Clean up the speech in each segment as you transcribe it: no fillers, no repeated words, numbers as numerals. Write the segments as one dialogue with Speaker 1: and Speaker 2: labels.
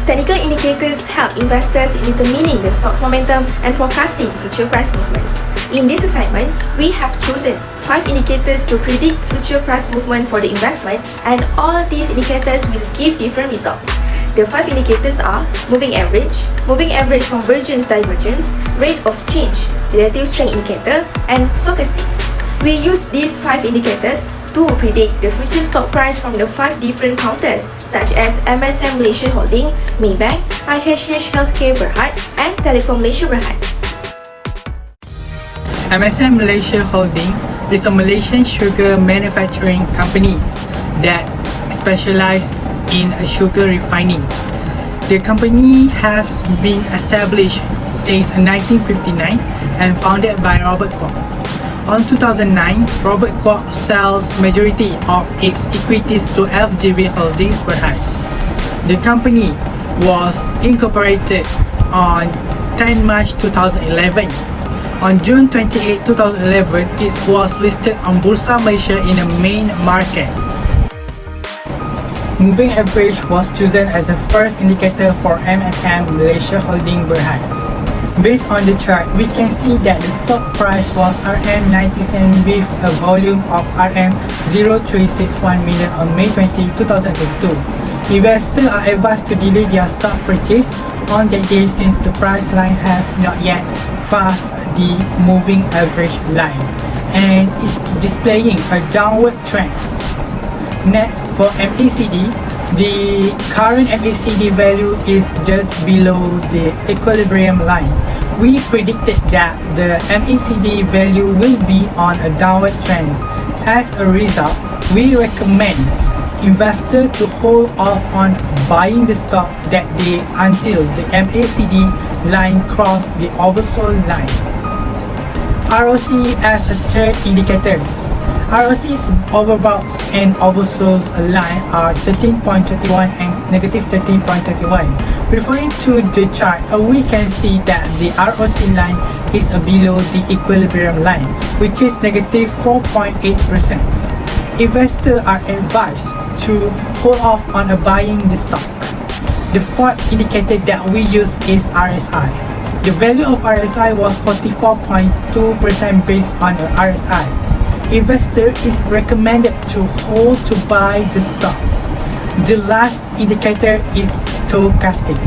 Speaker 1: Technical indicators help investors in determining the stock's momentum and forecasting future price movements. In this assignment, we have chosen 5 indicators to predict future price movement for the investment, and all these indicators will give different results. The 5 indicators are moving average convergence divergence, rate of change, relative strength indicator, and stochastic. We use these 5 indicators to predict the future stock price from the 5 different counters such as MSM Malaysia Holding, Maybank, IHH Healthcare Berhad, and Telekom Malaysia Berhad.
Speaker 2: MSM Malaysia Holding is a Malaysian sugar manufacturing company that specializes in sugar refining. The company has been established since 1959 and founded by Robert Kwok. On 2009, Robert Kwok sells majority of its equities to FGB Holdings Berhad. The company was incorporated on 10 March 2011. On June 28, 2011, it was listed on Bursa Malaysia in the main market. Moving average was chosen as the first indicator for MSM Malaysia Holding Berhad. Based on the chart, we can see that the stock price was RM90 cent with a volume of RM0361 million on May 20, 2022. Investors are advised to delay their stock purchase on that day since the price line has not yet passed the moving average line and is displaying a downward trend. Next, for MACD, the current MACD value is just below the equilibrium line. We predicted that the MACD value will be on a downward trend. As a result, we recommend investors to hold off on buying the stock that day until the MACD line crosses the oversold line. ROC as a third indicator. ROC's overbought and oversold line are 13.31 and negative 13.31. Referring to the chart, we can see that the ROC line is below the equilibrium line, which is negative 4.8%. Investors are advised to hold off on buying the stock. The fourth indicator that we use is RSI. The value of RSI was 44.2% based on the RSI. Investor is recommended to hold to buy the stock. The last indicator is stochastic.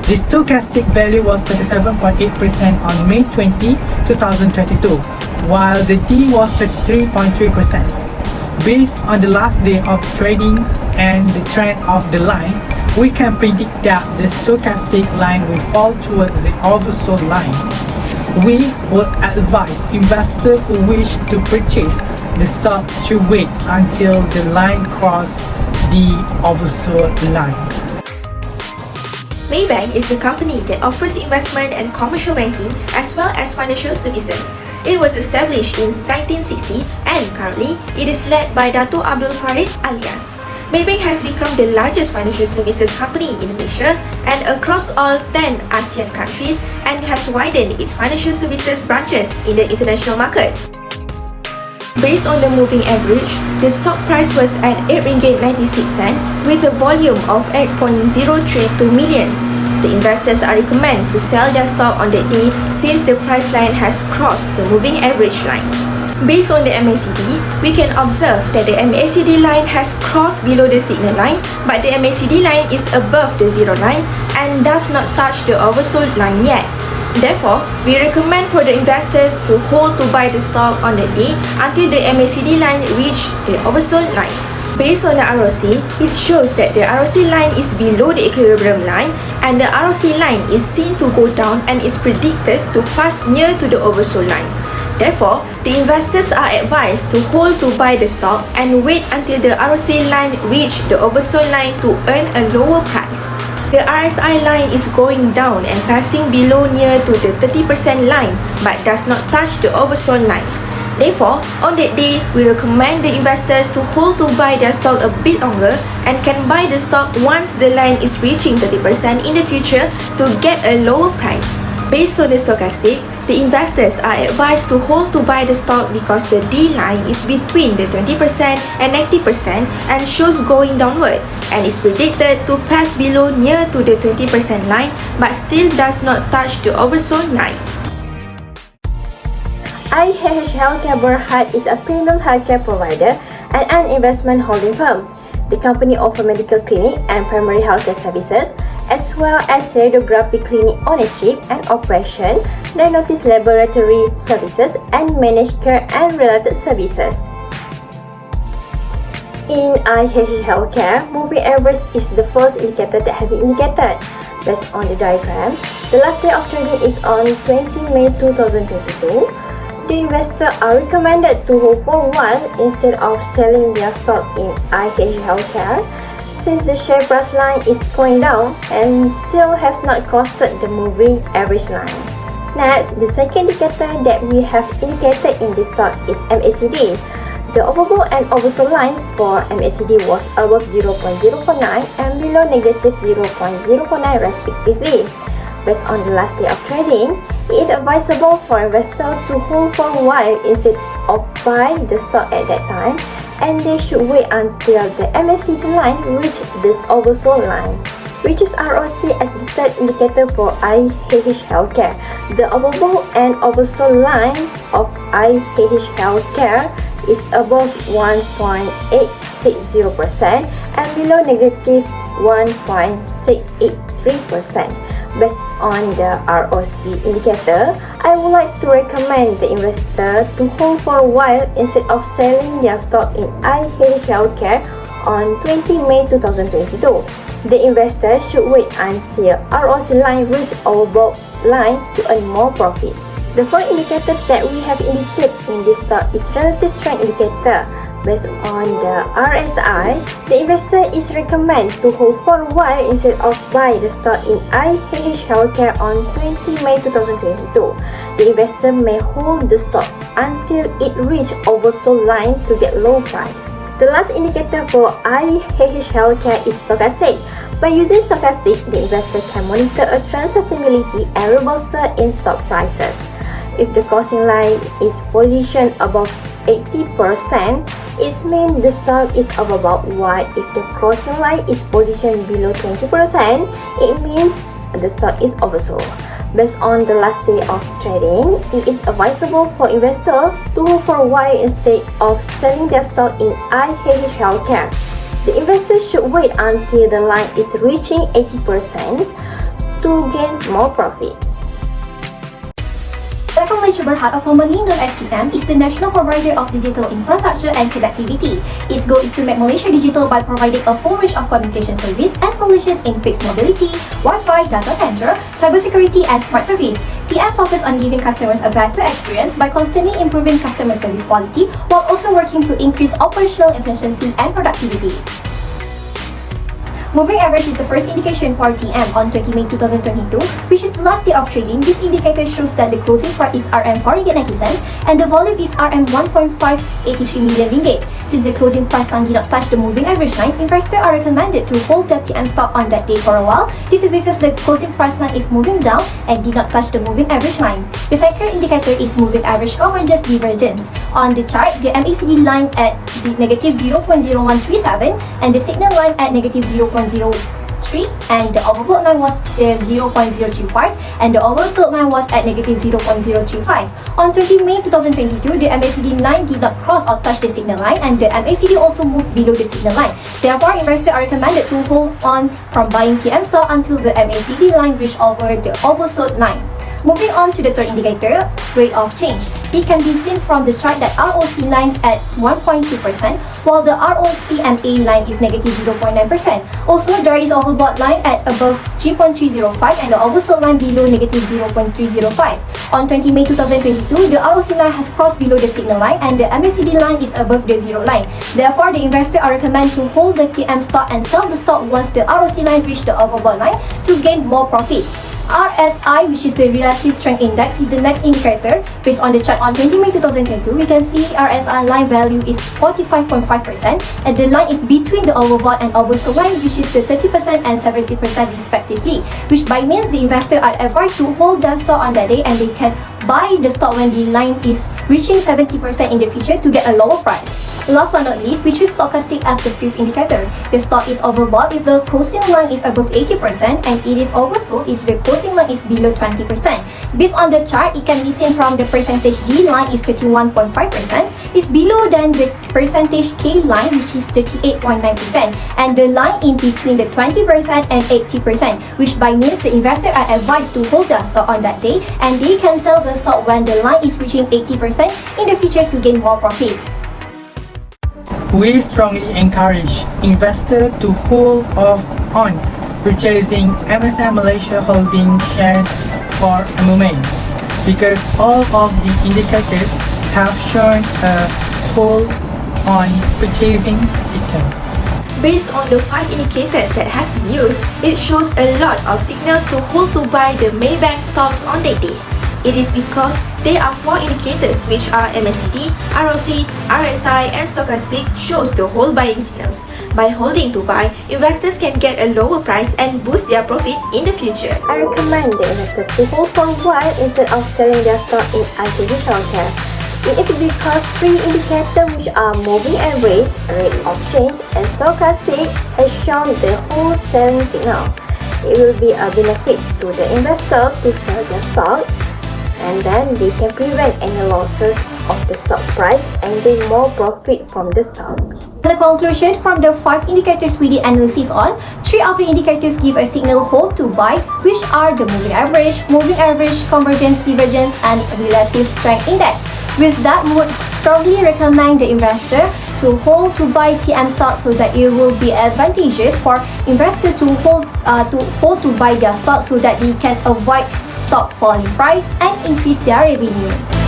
Speaker 2: The stochastic value was 37.8% on May 20, 2022, while the D was 33.3%. Based on the last day of trading and the trend of the line, we can predict that the stochastic line will fall towards the oversold line. We would advise investors who wish to purchase the stock to wait until the line crosses the oversold line.
Speaker 1: Maybank is a company that offers investment and commercial banking as well as financial services. It was established in 1960 and currently it is led by Dato' Abdul Farid alias. Maybank has become the largest financial services company in Malaysia and across all 10 ASEAN countries and has widened its financial services branches in the international market. Based on the moving average, the stock price was at RM8.96 with a volume of 8.032 million. The investors are recommended to sell their stock on that day since the price line has crossed the moving average line. Based on the MACD, we can observe that the MACD line has crossed below the signal line, but the MACD line is above the zero line and does not touch the oversold line yet. Therefore, we recommend for the investors to hold to buy the stock on the day until the MACD line reach the oversold line. Based on the ROC, it shows that the ROC line is below the equilibrium line and the ROC line is seen to go down and is predicted to pass near to the oversold line. Therefore, the investors are advised to hold to buy the stock and wait until the ROC line reach the oversold line to earn a lower price. The RSI line is going down and passing below near to the 30% line but does not touch the oversold line. Therefore, on that day, we recommend the investors to hold to buy their stock a bit longer and can buy the stock once the line is reaching 30% in the future to get a lower price. Based on the stochastic, the investors are advised to hold to buy the stock because the D line is between the 20% and 90% and shows going downward and is predicted to pass below near to the 20% line but still does not touch the oversold line.
Speaker 3: IHH Healthcare Berhad is a premium healthcare provider and an investment holding firm. The company offers medical clinic and primary healthcare services, as well as radiography clinic ownership and operation, diagnosis laboratory services, and managed care and related services. In IHH Healthcare, moving average is the first indicator that have been indicated. Based on the diagram, the last day of trading is on 20 May 2022. The investors are recommended to hold for a while instead of selling their stock in IHH Healthcare, since the share price line is going down and still has not crossed the moving average line. Next, the second indicator that we have indicated in this stock is MACD. The overbought and oversold line for MACD was above 0.049 and below negative 0.049 respectively. Based on the last day of trading, it is advisable for investors to hold for a while instead of buy the stock at that time, and they should wait until the MACD line reach this oversold line, which is ROC as the third indicator for IHH Healthcare. The overbought and oversold line of IHH Healthcare is above 1.860% and below negative 1.683%. Based on the ROC indicator, I would like to recommend the investor to hold for a while instead of selling their stock in IHH Healthcare on 20 May 2022. The investor should wait until ROC line reach overbought line to earn more profit. The fourth indicator that we have indicated in this stock is relative strength indicator. Based on the RSI, the investor is recommended to hold for a while instead of buy the stock in IHH Healthcare on 20 May 2022. The investor may hold the stock until it reaches oversold line to get low price. The last indicator for IHH Healthcare is stochastic. By using stochastic, the investor can monitor a trend sustainability and reversal in stock prices. If the crossing line is positioned above 80%, it means the stock is overbought, while if the crossing line is positioned below 20%, it means the stock is oversold. Based on the last day of trading, it is advisable for investors to hold for a while instead of selling their stock in IHH Healthcare. The investor should wait until the line is reaching 80% to gain more profit.
Speaker 4: Telekom Malaysia Berhad, or formerly known as TM, is the national provider of digital infrastructure and connectivity. Its goal is to make Malaysia digital by providing a full range of communication service and solutions in fixed mobility, Wi-Fi, data center, cybersecurity, and smart service. TM focuses on giving customers a better experience by constantly improving customer service quality while also working to increase operational efficiency and productivity. Moving average is the first indication for TM on 20 May 2022, which is the last day of trading. This indicator shows that the closing price is RM4.90 and the volume is RM1.583 million ringgit. Since the closing price line did not touch the moving average line, investors are recommended to hold the TM stock on that day for a while. This is because the closing price line is moving down and did not touch the moving average line. The second indicator is moving average convergence divergence. On the chart, the MACD line at negative 0.0137 and the signal line at negative 0.03, and the overbought line was 0.035 and the oversold line was at negative 0.035. On 20 May 2022, the MACD line did not cross or touch the signal line, and the MACD also moved below the signal line. Therefore, investors are recommended to hold on from buying TM stock until the MACD line reach over the oversold line. Moving on to the third indicator, rate of change. It can be seen from the chart that ROC line at 1.2%, while the ROCMA line is negative 0.9%. Also, there is overbought line at above 3.305 and the oversold line below negative 0.305. On 20 May 2022, the ROC line has crossed below the signal line and the MACD line is above the zero line. Therefore, the investor are recommended to hold the TM stock and sell the stock once the ROC line reach the overbought line to gain more profits. RSI, which is the Relative Strength Index, is the next indicator. Based on the chart on 20 May 2022, we can see RSI line value is 45.5% and the line is between the overbought and oversold line, which is the 30% and 70% respectively, which by means the investor are advised to hold their stock on that day and they can buy the stock when the line is reaching 70% in the future to get a lower price. Last but not least, we choose stochastic as the fifth indicator. The stock is overbought if the closing line is above 80% and it is oversold if the closing line is below 20%. Based on the chart, it can be seen from the percentage D line is 31.5%, is below than the percentage K line, which is 38.9%, and the line in between the 20% and 80%, which by means the investor are advised to hold the stock on that day and they can sell the stock when the line is reaching 80% in the future to gain more profits.
Speaker 2: We strongly encourage investors to hold off on purchasing MSM Malaysia Holding shares for a moment because all of the indicators have shown a hold on purchasing signal.
Speaker 1: Based on the 5 indicators that have been used, it shows a lot of signals to hold to buy the Maybank stocks on that day. It is because there are 4 indicators which are MACD, ROC, RSI and stochastic shows the whole buying signals. By holding to buy, investors can get a lower price and boost their profit in the future.
Speaker 3: I recommend the investor to hold for a while instead of selling their stock in artificial cash. It is because 3 indicators which are moving average, rate of change and stochastic has shown the whole selling signal. It will be a benefit to the investor to sell their stock and then they can prevent any losses of the stock price and gain more profit from the stock.
Speaker 4: The conclusion from the 5 indicators we did analysis on, 3 of the indicators give a signal hold to buy, which are the moving average, convergence, divergence, and relative strength index. With that, we would strongly recommend the investor to hold to buy TM stock so that it will be advantageous for investor to hold to buy their stock so that they can avoid stock falling price and increase their revenue.